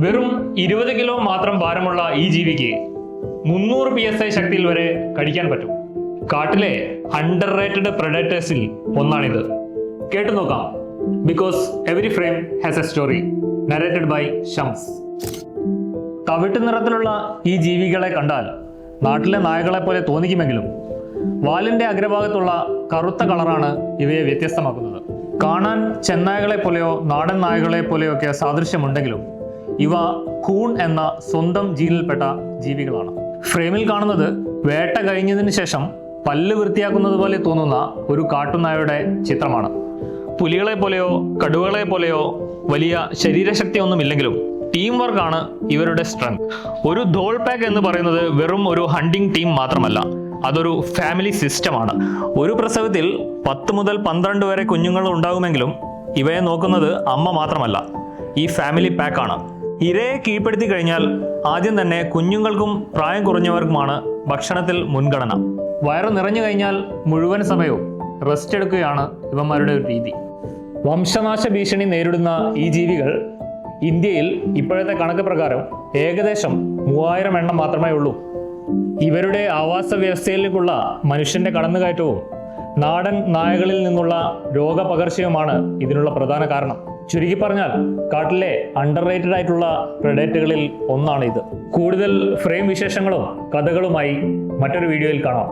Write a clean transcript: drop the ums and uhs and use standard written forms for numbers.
വെറും 20 കിലോ മാത്രം ഭാരമുള്ള ഈ ജീവിക്ക് 300 PSI ശക്തിയിൽ വരെ കടിക്കാൻ പറ്റും. കാട്ടിലെ അണ്ടർ റേറ്റഡ് പ്രെഡേറ്റേഴ്സിൽ ഒന്നാണിത്. കേട്ടു നോക്കാം. Because every frame has a story. Narrated by Shams. തവിട്ട് നിറത്തിലുള്ള ഈ ജീവികളെ കണ്ടാൽ നാട്ടിലെ നായകളെ പോലെ തോന്നിക്കുമെങ്കിലും വാലിന്റെ അഗ്രഭാഗത്തുള്ള കറുത്ത കളറാണ് ഇവയെ വ്യത്യസ്തമാക്കുന്നത്. കാണാൻ ചെന്നായകളെ പോലെയോ നാടൻ നായകളെ പോലെയോ ഒക്കെ സാദൃശ്യമുണ്ടെങ്കിലും ഇവ കൂൺ എന്ന സ്വന്തം ജീനിൽപ്പെട്ട ജീവികളാണ്. ഫ്രെയിമിൽ കാണുന്നത് വേട്ട കഴിഞ്ഞതിന് ശേഷം പല്ല് വൃത്തിയാക്കുന്നത് പോലെ തോന്നുന്ന ഒരു കാട്ടുനായയുടെ ചിത്രമാണ്. പുലികളെ പോലെയോ കടുവകളെ പോലെയോ വലിയ ശരീരശക്തി ഒന്നുമില്ലെങ്കിലും ടീം വർക്കാണ് ഇവരുടെ സ്ട്രെങ്ത്. ഒരു ധോൾ പാക്ക് എന്ന് പറയുന്നത് വെറും ഒരു ഹണ്ടിങ് ടീം മാത്രമല്ല, അതൊരു ഫാമിലി സിസ്റ്റമാണ്. ഒരു പ്രസവത്തിൽ 10 മുതൽ 12 വരെ കുഞ്ഞുങ്ങൾ ഉണ്ടാകുമെങ്കിലും ഇവയെ നോക്കുന്നത് അമ്മ മാത്രമല്ല, ഈ ഫാമിലി പാക്കാണ്. ഇരയെ കീഴ്പ്പെടുത്തി കഴിഞ്ഞാൽ ആദ്യം തന്നെ കുഞ്ഞുങ്ങൾക്കും പ്രായം കുറഞ്ഞവർക്കുമാണ് ഭക്ഷണത്തിൽ മുൻഗണന. വയറ് നിറഞ്ഞു കഴിഞ്ഞാൽ മുഴുവൻ സമയവും റെസ്റ്റ് എടുക്കുകയാണ് ഇവന്മാരുടെ ഒരു രീതി. വംശനാശ ഭീഷണി നേരിടുന്ന ഈ ജീവികൾ ഇന്ത്യയിൽ ഇപ്പോഴത്തെ കണക്ക് പ്രകാരം ഏകദേശം 3000 എണ്ണം മാത്രമേ ഉള്ളൂ. ഇവരുടെ ആവാസ വ്യവസ്ഥയിലേക്കുള്ള മനുഷ്യന്റെ കടന്നുകയറ്റവും നാടൻ നായകളിൽ നിന്നുള്ള രോഗപകർച്ചയുമാണ് ഇതിനുള്ള പ്രധാന കാരണം. ചുരുക്കി പറഞ്ഞാൽ കാട്ടിലെ അണ്ടർ റേറ്റഡ് ആയിട്ടുള്ള പ്രെഡേറ്ററുകളിൽ ഒന്നാണ് ഇത്. കൂടുതൽ ഫ്രെയിം വിശേഷങ്ങളും കഥകളുമായി മറ്റൊരു വീഡിയോയിൽ കാണാം.